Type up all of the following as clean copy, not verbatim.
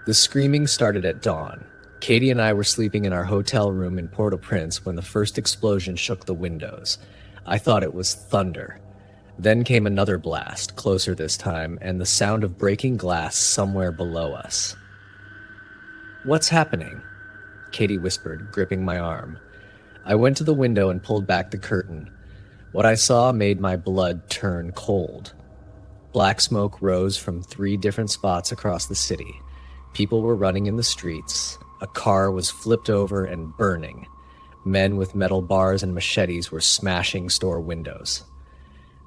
The screaming started at dawn. Katie and I were sleeping in our hotel room in Port-au-Prince when the first explosion shook the windows. I thought it was thunder. Then came another blast, closer this time, and the sound of breaking glass somewhere below us. "What's happening?" Katie whispered, gripping my arm. I went to the window and pulled back the curtain. What I saw made my blood turn cold. Black smoke rose from 3 different spots across the city. People were running in the streets. A car was flipped over and burning. Men with metal bars and machetes were smashing store windows.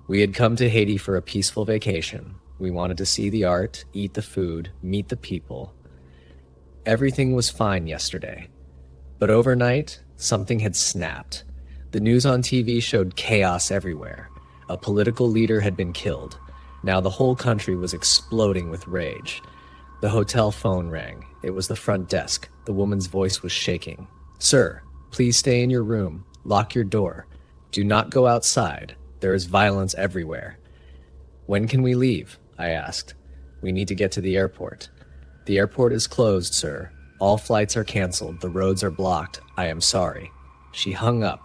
We had come to Haiti for a peaceful vacation. We wanted to see the art, eat the food, meet the people. Everything was fine yesterday. But overnight, something had snapped. The news on TV showed chaos everywhere. A political leader had been killed. Now the whole country was exploding with rage. The hotel phone rang. It was the front desk. The woman's voice was shaking. "Sir, please stay in your room. Lock your door. Do not go outside. There is violence everywhere." "When can we leave?" I asked. "We need to get to the airport." "The airport is closed, sir. All flights are canceled. The roads are blocked. I am sorry." She hung up.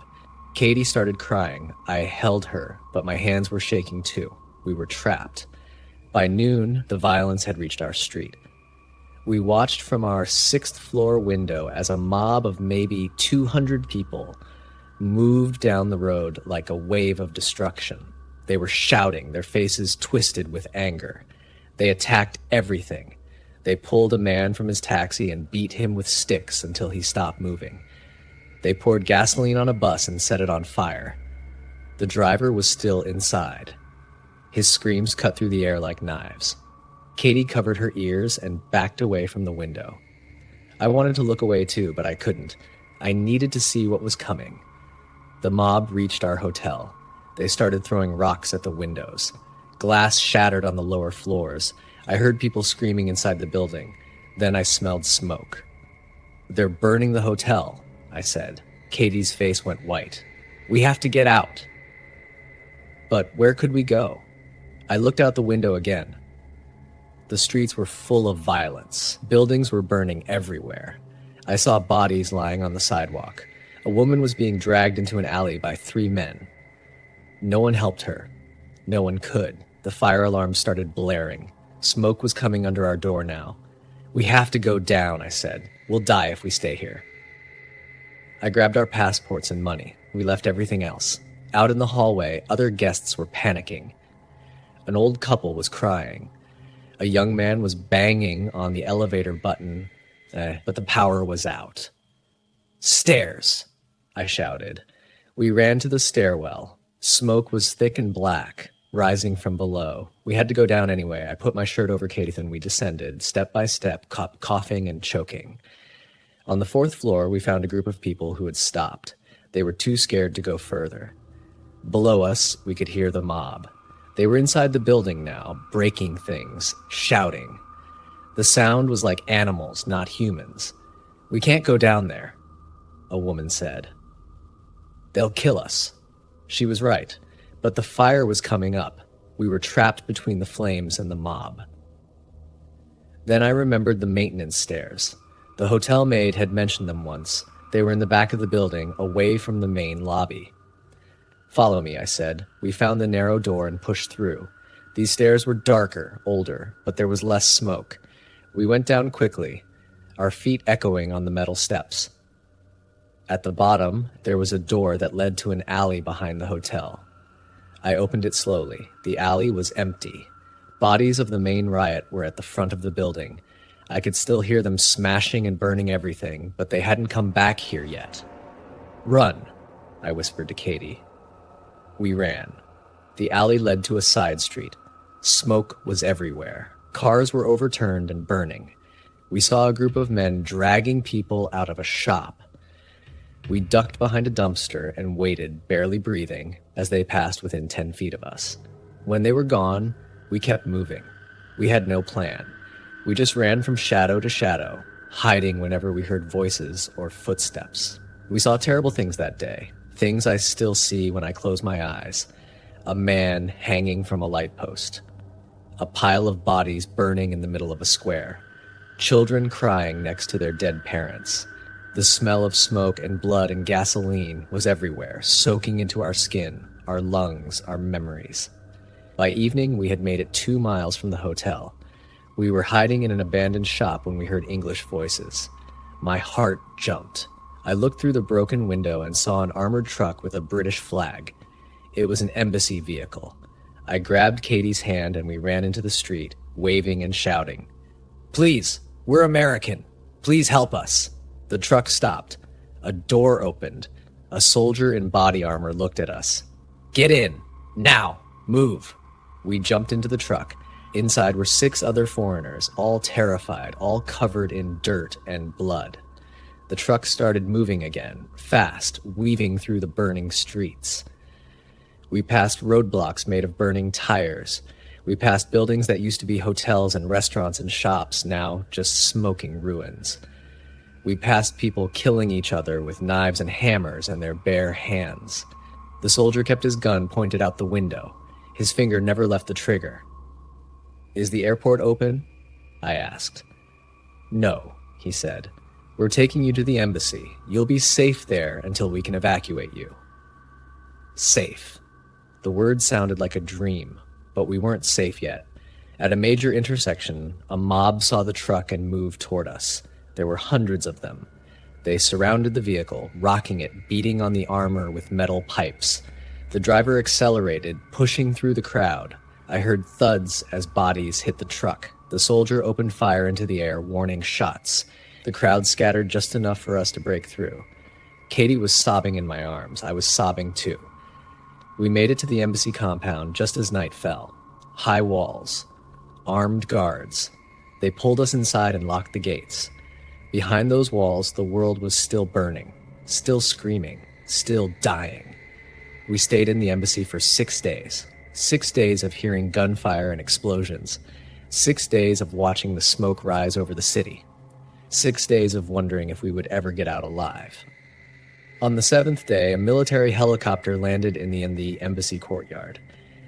Katie started crying. I held her, but my hands were shaking too. We were trapped. By noon, the violence had reached our street. We watched from our 6th floor window as a mob of maybe 200 people moved down the road like a wave of destruction. They were shouting, their faces twisted with anger. They attacked everything. They pulled a man from his taxi and beat him with sticks until he stopped moving. They poured gasoline on a bus and set it on fire. The driver was still inside. His screams cut through the air like knives. Katie covered her ears and backed away from the window. I wanted to look away too, but I couldn't. I needed to see what was coming. The mob reached our hotel. They started throwing rocks at the windows. Glass shattered on the lower floors. I heard people screaming inside the building. Then I smelled smoke. "They're burning the hotel," I said. Katie's face went white. "We have to get out." But where could we go? I looked out the window again. The streets were full of violence. Buildings were burning everywhere. I saw bodies lying on the sidewalk. A woman was being dragged into an alley by 3 men. No one helped her. No one could. The fire alarm started blaring. Smoke was coming under our door now. "We have to go down," I said. "We'll die if we stay here." I grabbed our passports and money. We left everything else. Out in the hallway, other guests were panicking. An old couple was crying. A young man was banging on the elevator button, but the power was out. "Stairs!" I shouted. We ran to the stairwell. Smoke was thick and black, rising from below. We had to go down anyway. I put my shirt over Katie and we descended, step by step, coughing and choking. On the 4th floor, we found a group of people who had stopped. They were too scared to go further. Below us, we could hear the mob. They were inside the building now, breaking things, shouting. The sound was like animals, not humans. "We can't go down there," a woman said. "They'll kill us." She was right, but the fire was coming up. We were trapped between the flames and the mob. Then I remembered the maintenance stairs. The hotel maid had mentioned them once. They were in the back of the building, away from the main lobby. "Follow me," I said. We found the narrow door and pushed through. These stairs were darker, older, but there was less smoke. We went down quickly, our feet echoing on the metal steps. At the bottom, there was a door that led to an alley behind the hotel. I opened it slowly. The alley was empty. Bodies of the main riot were at the front of the building. I could still hear them smashing and burning everything, but they hadn't come back here yet. "Run," I whispered to Katie. We ran. The alley led to a side street. Smoke was everywhere. Cars were overturned and burning. We saw a group of men dragging people out of a shop. We ducked behind a dumpster and waited, barely breathing, as they passed within 10 feet of us. When they were gone, we kept moving. We had no plan. We just ran from shadow to shadow, hiding whenever we heard voices or footsteps. We saw terrible things that day, things I still see when I close my eyes. A man hanging from a light post. A pile of bodies burning in the middle of a square. Children crying next to their dead parents. The smell of smoke and blood and gasoline was everywhere, soaking into our skin, our lungs, our memories. By evening, we had made it 2 miles from the hotel. We were hiding in an abandoned shop when we heard English voices. My heart jumped. I looked through the broken window and saw an armored truck with a British flag. It was an embassy vehicle. I grabbed Katie's hand and we ran into the street, waving and shouting. "Please, we're American. Please help us." The truck stopped. A door opened. A soldier in body armor looked at us. "Get in! Now! Move!" We jumped into the truck. Inside were 6 other foreigners, all terrified, all covered in dirt and blood. The truck started moving again, fast, weaving through the burning streets. We passed roadblocks made of burning tires. We passed buildings that used to be hotels and restaurants and shops, now just smoking ruins. We passed people killing each other with knives and hammers and their bare hands. The soldier kept his gun pointed out the window. His finger never left the trigger. "Is the airport open?" I asked. "No," he said. "We're taking you to the embassy. You'll be safe there until we can evacuate you." Safe. The word sounded like a dream, but we weren't safe yet. At a major intersection, a mob saw the truck and moved toward us. There were hundreds of them. They surrounded the vehicle, rocking it, beating on the armor with metal pipes. The driver accelerated, pushing through the crowd. I heard thuds as bodies hit the truck. The soldier opened fire into the air, warning shots. The crowd scattered just enough for us to break through. Katie was sobbing in my arms. I was sobbing too. We made it to the embassy compound just as night fell. High walls. Armed guards. They pulled us inside and locked the gates. Behind those walls, the world was still burning, still screaming, still dying. We stayed in the embassy for 6 days. 6 days of hearing gunfire and explosions. 6 days of watching the smoke rise over the city. 6 days of wondering if we would ever get out alive. On the 7th day, a military helicopter landed in the embassy courtyard.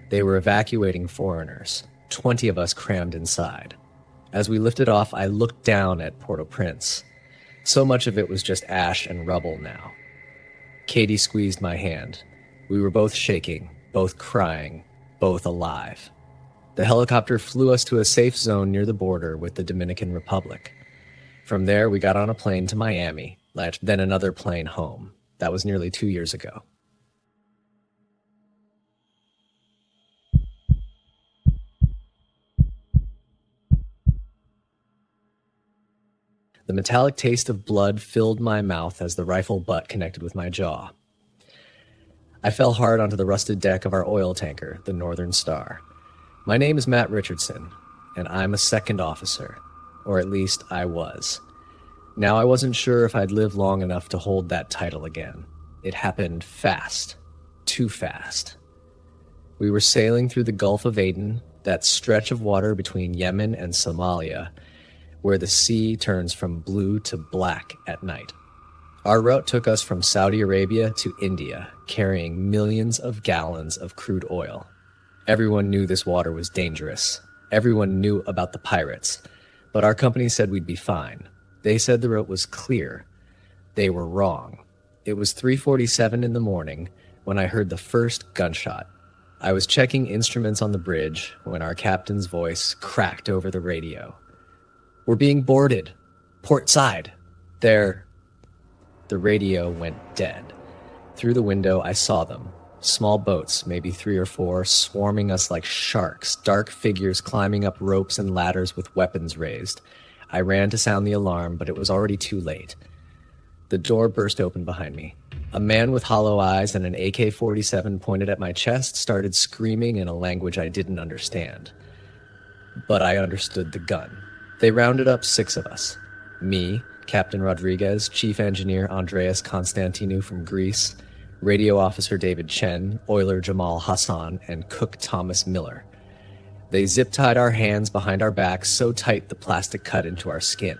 They were evacuating foreigners. 20 of us crammed inside. As we lifted off, I looked down at Port-au-Prince. So much of it was just ash and rubble now. Katie squeezed my hand. We were both shaking, both crying, both alive. The helicopter flew us to a safe zone near the border with the Dominican Republic. From there, we got on a plane to Miami, then another plane home. That was nearly 2 years ago. The metallic taste of blood filled my mouth as the rifle butt connected with my jaw. I fell hard onto the rusted deck of our oil tanker, the Northern Star. My name is Matt Richardson, and I'm a second officer, or at least I was. Now I wasn't sure if I'd live long enough to hold that title again. It happened fast, too fast. We were sailing through the Gulf of Aden, that stretch of water between Yemen and Somalia, where the sea turns from blue to black at night. Our route took us from Saudi Arabia to India, carrying millions of gallons of crude oil. Everyone knew this water was dangerous. Everyone knew about the pirates. But our company said we'd be fine. They said the route was clear. They were wrong. It was 3:47 in the morning when I heard the first gunshot. I was checking instruments on the bridge when our captain's voice cracked over the radio. "We're being boarded. Port side. They're..." The radio went dead. Through the window, I saw them. Small boats, maybe 3 or 4, swarming us like sharks, dark figures climbing up ropes and ladders with weapons raised. I ran to sound the alarm, but it was already too late. The door burst open behind me. A man with hollow eyes and an AK-47 pointed at my chest started screaming in a language I didn't understand. But I understood the gun. They rounded up 6 of us. Me, Captain Rodriguez, Chief Engineer Andreas Constantinou from Greece, Radio Officer David Chen, Oiler Jamal Hassan, and Cook Thomas Miller. They zip-tied our hands behind our backs so tight the plastic cut into our skin.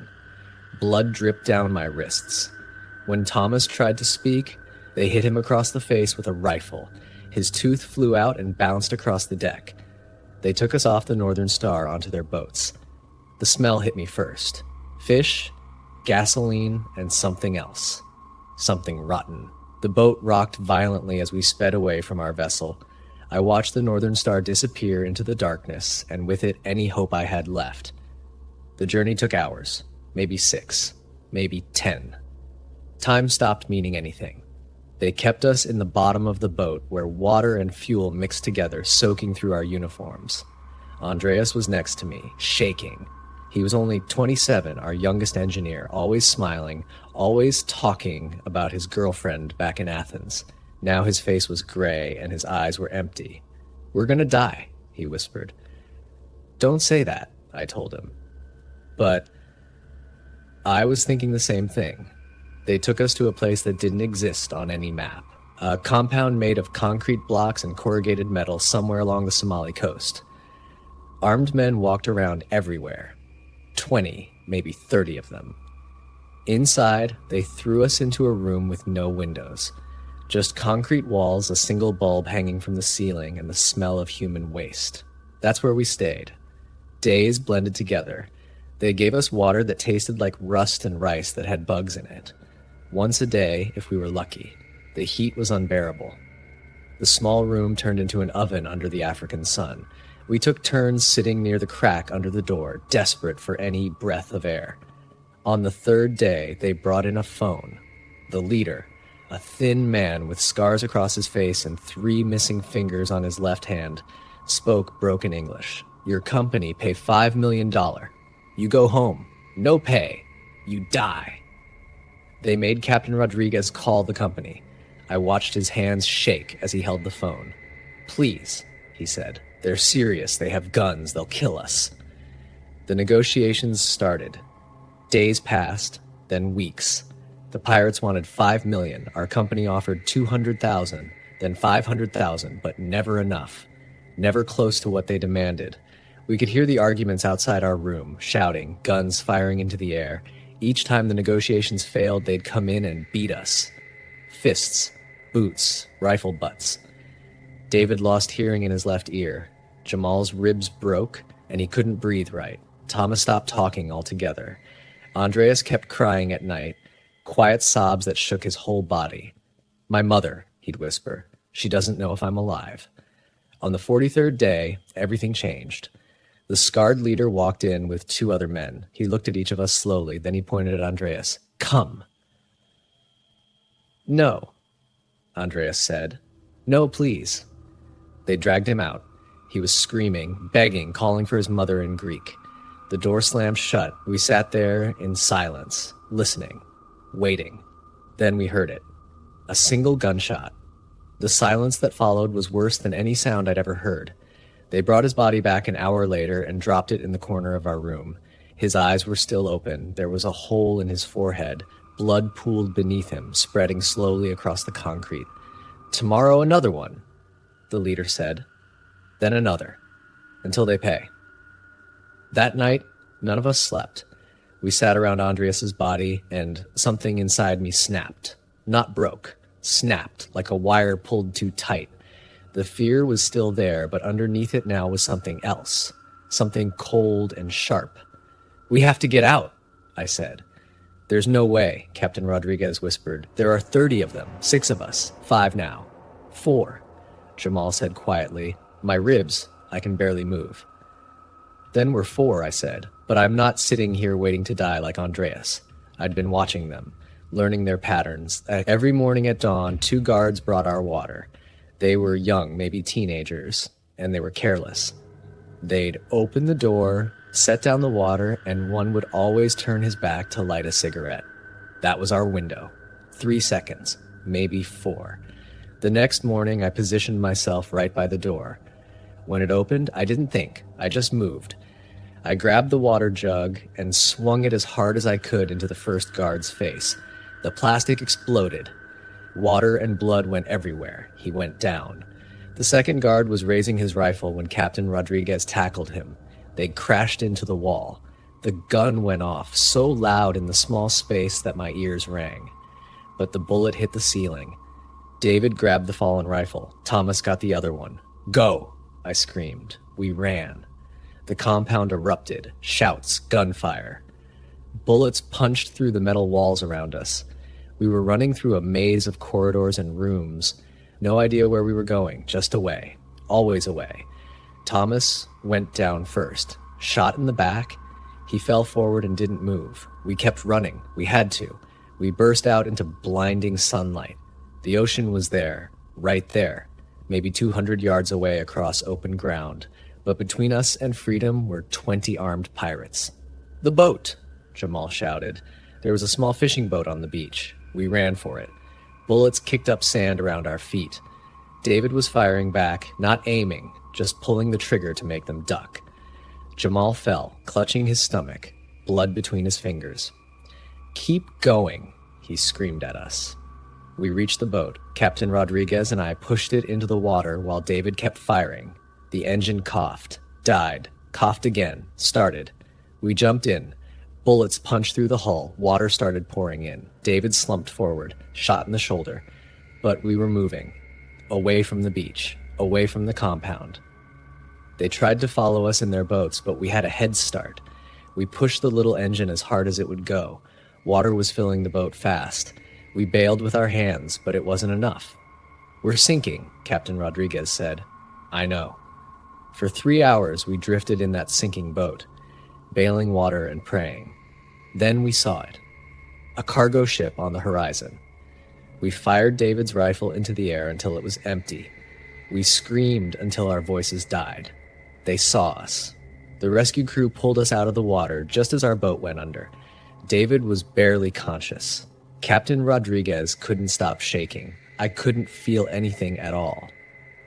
Blood dripped down my wrists. When Thomas tried to speak, they hit him across the face with a rifle. His tooth flew out and bounced across the deck. They took us off the Northern Star onto their boats. The smell hit me first. Fish, gasoline, and something else. Something rotten. The boat rocked violently as we sped away from our vessel. I watched the Northern Star disappear into the darkness, and with it any hope I had left. The journey took hours, maybe 6, maybe 10. Time stopped meaning anything. They kept us in the bottom of the boat where water and fuel mixed together, soaking through our uniforms. Andreas was next to me, shaking. He was only 27, our youngest engineer, always smiling, always talking about his girlfriend back in Athens. Now his face was gray and his eyes were empty. "We're gonna die," he whispered. "Don't say that," I told him. But I was thinking the same thing. They took us to a place that didn't exist on any map. A compound made of concrete blocks and corrugated metal somewhere along the Somali coast. Armed men walked around everywhere. 20, maybe 30 of them. Inside, they threw us into a room with no windows. Just concrete walls, a single bulb hanging from the ceiling, and the smell of human waste. That's where we stayed. Days blended together. They gave us water that tasted like rust and rice that had bugs in it. Once a day, if we were lucky. The heat was unbearable. The small room turned into an oven under the African sun. We took turns sitting near the crack under the door, desperate for any breath of air. On the 3rd day, they brought in a phone. The leader, a thin man with scars across his face and 3 missing fingers on his left hand, spoke broken English. "Your company pay $5 million. You go home. No pay. You die." They made Captain Rodriguez call the company. I watched his hands shake as he held the phone. "Please," he said. "They're serious. They have guns. They'll kill us." The negotiations started. Days passed, then weeks. The pirates wanted $5 million. Our company offered $200,000, then $500,000, but never enough. Never close to what they demanded. We could hear the arguments outside our room, shouting, guns firing into the air. Each time the negotiations failed, they'd come in and beat us. Fists, boots, rifle butts. David lost hearing in his left ear. Jamal's ribs broke, and he couldn't breathe right. Thomas stopped talking altogether. Andreas kept crying at night, quiet sobs that shook his whole body. "My mother," he'd whisper. "She doesn't know if I'm alive." On the 43rd day, everything changed. The scarred leader walked in with 2 other men. He looked at each of us slowly, then he pointed at Andreas. "Come." "No," Andreas said. "No, please." They dragged him out. He was screaming, begging, calling for his mother in Greek. The door slammed shut. We sat there in silence, listening, waiting. Then we heard it. A single gunshot. The silence that followed was worse than any sound I'd ever heard. They brought his body back an hour later and dropped it in the corner of our room. His eyes were still open. There was a hole in his forehead. Blood pooled beneath him, spreading slowly across the concrete. "Tomorrow another one," the leader said. Then another, until they pay. That night, none of us slept. We sat around Andreas's body, and something inside me snapped. Not broke, snapped, like a wire pulled too tight. The fear was still there, but underneath it now was something else. Something cold and sharp. "We have to get out," I said. "There's no way," Captain Rodriguez whispered. "There are 30 of them, 6 of us, 5 now. 4, Jamal said quietly. "My ribs, I can barely move." "Then we're 4, I said, but I'm not sitting here waiting to die like Andreas. I'd been watching them, learning their patterns. Every morning at dawn, 2 guards brought our water. They were young, maybe teenagers, and they were careless. They'd open the door, set down the water, and one would always turn his back to light a cigarette. That was our window. 3 seconds, maybe 4. The next morning, I positioned myself right by the door. When it opened, I didn't think. I just moved. I grabbed the water jug and swung it as hard as I could into the first guard's face. The plastic exploded. Water and blood went everywhere. He went down. The second guard was raising his rifle when Captain Rodriguez tackled him. They crashed into the wall. The gun went off, so loud in the small space that my ears rang. But the bullet hit the ceiling. David grabbed the fallen rifle. Thomas got the other one. "Go!" I screamed. We ran. The compound erupted. Shouts, gunfire. Bullets punched through the metal walls around us. We were running through a maze of corridors and rooms. No idea where we were going, just away. Always away. Thomas went down first. Shot in the back. He fell forward and didn't move. We kept running. We had to. We burst out into blinding sunlight. The ocean was there, right there, maybe 200 yards away across open ground. But between us and freedom were 20 armed pirates. "The boat!" Jamal shouted. There was a small fishing boat on the beach. We ran for it. Bullets kicked up sand around our feet. David was firing back, not aiming, just pulling the trigger to make them duck. Jamal fell, clutching his stomach, blood between his fingers. "Keep going," he screamed at us. We reached the boat. Captain Rodriguez and I pushed it into the water while David kept firing. The engine coughed, died, coughed again, started. We jumped in. Bullets punched through the hull. Water started pouring in. David slumped forward, shot in the shoulder. But we were moving. Away from the beach. Away from the compound. They tried to follow us in their boats, but we had a head start. We pushed the little engine as hard as it would go. Water was filling the boat fast. We bailed with our hands, but it wasn't enough. "We're sinking," Captain Rodriguez said. "I know." For 3 hours we drifted in that sinking boat, bailing water and praying. Then we saw it. A cargo ship on the horizon. We fired David's rifle into the air until it was empty. We screamed until our voices died. They saw us. The rescue crew pulled us out of the water just as our boat went under. David was barely conscious. Captain Rodriguez couldn't stop shaking. I couldn't feel anything at all.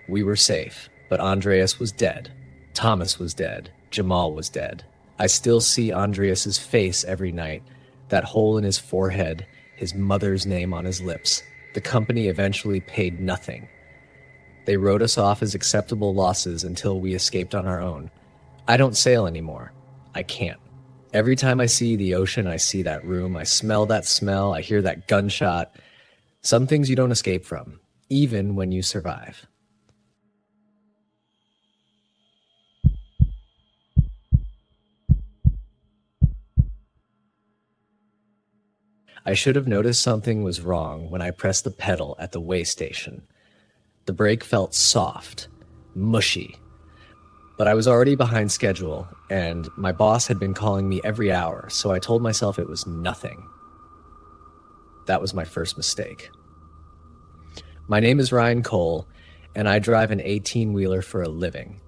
We were safe, but Andreas was dead. Thomas was dead. Jamal was dead. I still see Andreas's face every night, that hole in his forehead, his mother's name on his lips. The company eventually paid nothing. They wrote us off as acceptable losses until we escaped on our own. I don't sail anymore. I can't. Every time I see the ocean, I see that room, I smell that smell, I hear that gunshot. Some things you don't escape from, even when you survive. I should have noticed something was wrong when I pressed the pedal at the way station. The brake felt soft, mushy. But I was already behind schedule, and my boss had been calling me every hour, so I told myself it was nothing. That was my first mistake. My name is Ryan Cole, and I drive an 18-wheeler for a living.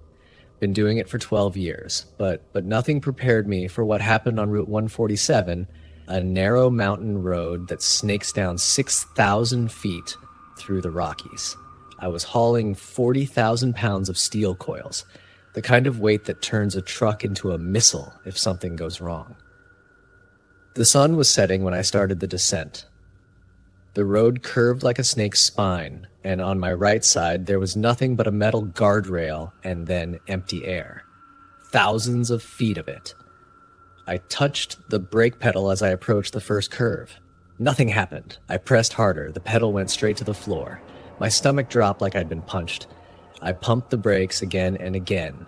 Been doing it for 12 years, but nothing prepared me for what happened on Route 147, a narrow mountain road that snakes down 6,000 feet through the Rockies. I was hauling 40,000 pounds of steel coils, the kind of weight that turns a truck into a missile if something goes wrong. The sun was setting when I started the descent. The road curved like a snake's spine, and on my right side there was nothing but a metal guardrail and then empty air. Thousands of feet of it. I touched the brake pedal as I approached the first curve. Nothing happened. I pressed harder. The pedal went straight to the floor. My stomach dropped like I'd been punched. I pumped the brakes again and again.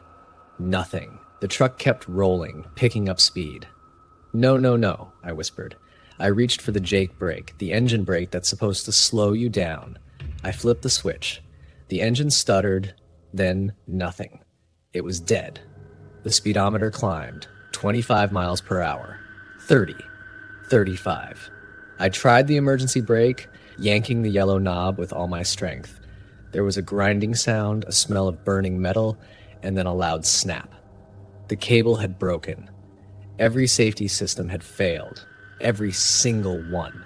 Nothing. The truck kept rolling, picking up speed. "No, no, no," I whispered. I reached for the Jake brake, the engine brake that's supposed to slow you down. I flipped the switch. The engine stuttered, then nothing. It was dead. The speedometer climbed. 25 miles per hour. 30. 35. I tried the emergency brake, yanking the yellow knob with all my strength. There was a grinding sound, a smell of burning metal, and then a loud snap. The cable had broken. Every safety system had failed. Every single one.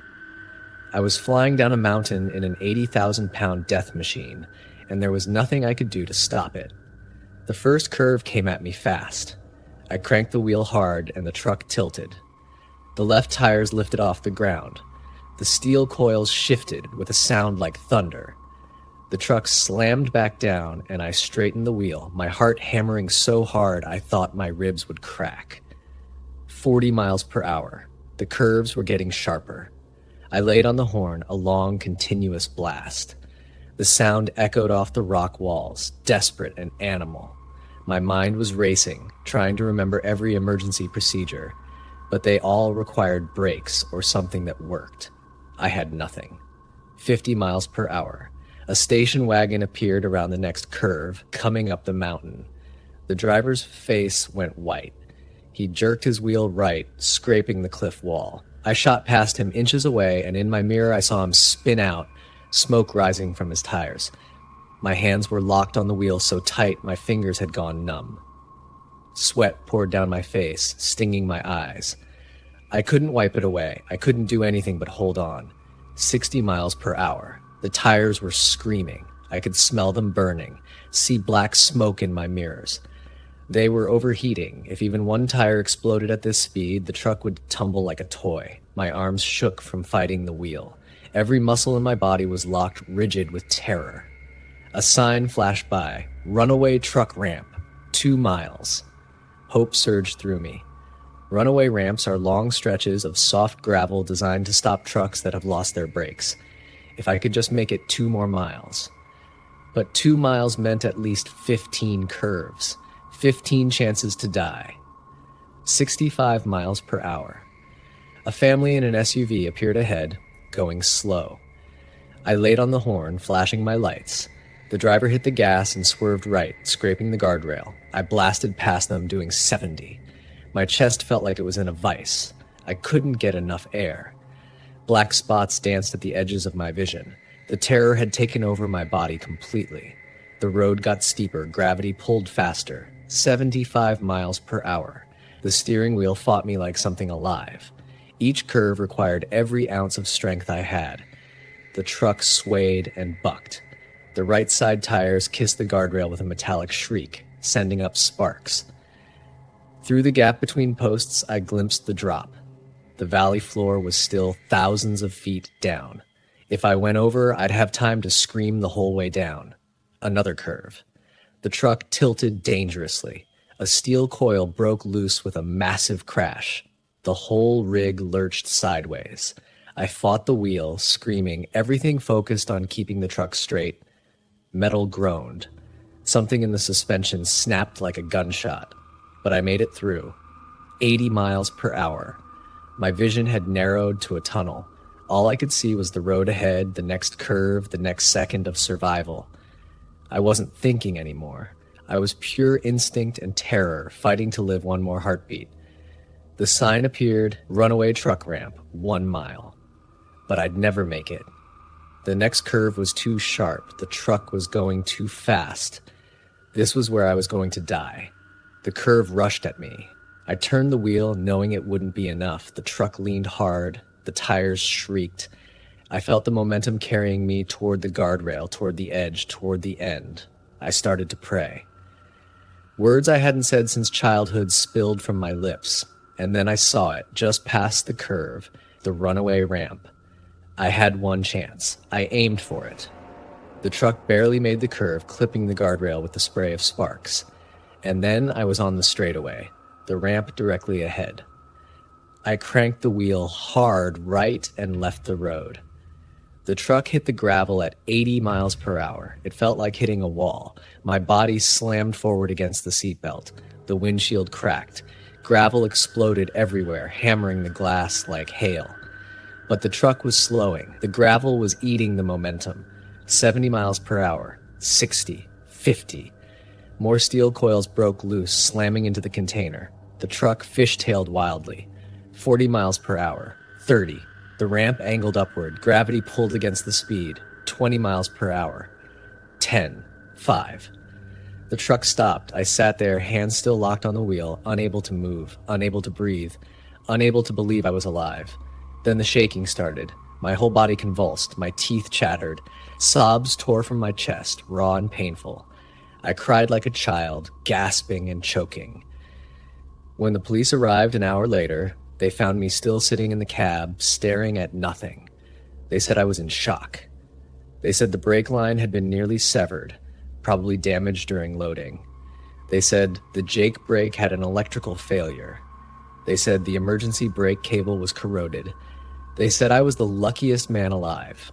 I was flying down a mountain in an 80,000-pound death machine, and there was nothing I could do to stop it. The first curve came at me fast. I cranked the wheel hard, and the truck tilted. The left tires lifted off the ground. The steel coils shifted with a sound like thunder. The truck slammed back down, and I straightened the wheel, my heart hammering so hard I thought my ribs would crack. 40 miles per hour. The curves were getting sharper. I laid on the horn, a long, continuous blast. The sound echoed off the rock walls, desperate and animal. My mind was racing, trying to remember every emergency procedure. but they all required brakes or something that worked. I had nothing. 50 miles per hour. A station wagon appeared around the next curve, coming up the mountain. The driver's face went white. He jerked his wheel right, scraping the cliff wall. I shot past him inches away, and in my mirror I saw him spin out, smoke rising from his tires. My hands were locked on the wheel so tight my fingers had gone numb. Sweat poured down my face, stinging my eyes. I couldn't wipe it away. I couldn't do anything but hold on. 60 miles per hour. The tires were screaming. I could smell them burning, see black smoke in my mirrors. They were overheating. If even one tire exploded at this speed, the truck would tumble like a toy. My arms shook from fighting the wheel. Every muscle in my body was locked rigid with terror. A sign flashed by. Runaway truck ramp. 2 miles. Hope surged through me. Runaway ramps are long stretches of soft gravel designed to stop trucks that have lost their brakes. If I could just make it 2 more miles. But 2 miles meant at least 15 curves. 15 chances to die. 65 miles per hour. A family in an SUV appeared ahead, going slow. I laid on the horn, flashing my lights. The driver hit the gas and swerved right, scraping the guardrail. I blasted past them, doing 70. My chest felt like it was in a vice. I couldn't get enough air. Black spots danced at the edges of my vision. The terror had taken over my body completely. The road got steeper, gravity pulled faster. 75 miles per hour. The steering wheel fought me like something alive. Each curve required every ounce of strength I had. The truck swayed and bucked. The right side tires kissed the guardrail with a metallic shriek, sending up sparks. Through the gap between posts, I glimpsed the drop. The valley floor was still thousands of feet down. If I went over, I'd have time to scream the whole way down. Another curve. The truck tilted dangerously. A steel coil broke loose with a massive crash. The whole rig lurched sideways. I fought the wheel, screaming, everything focused on keeping the truck straight. Metal groaned. Something in the suspension snapped like a gunshot. But I made it through. 80 miles per hour. My vision had narrowed to a tunnel. All I could see was the road ahead, the next curve, the next second of survival. I wasn't thinking anymore. I was pure instinct and terror, fighting to live one more heartbeat. The sign appeared, runaway truck ramp, 1 mile. But I'd never make it. The next curve was too sharp. The truck was going too fast. This was where I was going to die. The curve rushed at me. I turned the wheel, knowing it wouldn't be enough. The truck leaned hard. The tires shrieked. I felt the momentum carrying me toward the guardrail, toward the edge, toward the end. I started to pray. Words I hadn't said since childhood spilled from my lips, and then I saw it, just past the curve, the runaway ramp. I had one chance. I aimed for it. The truck barely made the curve, clipping the guardrail with the spray of sparks. And then I was on the straightaway, the ramp directly ahead. I cranked the wheel hard right and left the road. The truck hit the gravel at 80 miles per hour. It felt like hitting a wall. My body slammed forward against the seatbelt. The windshield cracked. Gravel exploded everywhere, hammering the glass like hail. But the truck was slowing. The gravel was eating the momentum. 70 miles per hour, 60, 50. More steel coils broke loose, slamming into the container. The truck fishtailed wildly. 40 miles per hour, 30. The ramp angled upward. Gravity pulled against the speed. 20 miles per hour. 10. 5. The truck stopped. I sat there, hands still locked on the wheel, unable to move, unable to breathe, unable to believe I was alive. Then the shaking started. My whole body convulsed. My teeth chattered. Sobs tore from my chest, raw and painful. I cried like a child, gasping and choking. When the police arrived an hour later, they found me still sitting in the cab, staring at nothing. They said I was in shock. They said the brake line had been nearly severed, probably damaged during loading. They said the Jake brake had an electrical failure. They said the emergency brake cable was corroded. They said I was the luckiest man alive.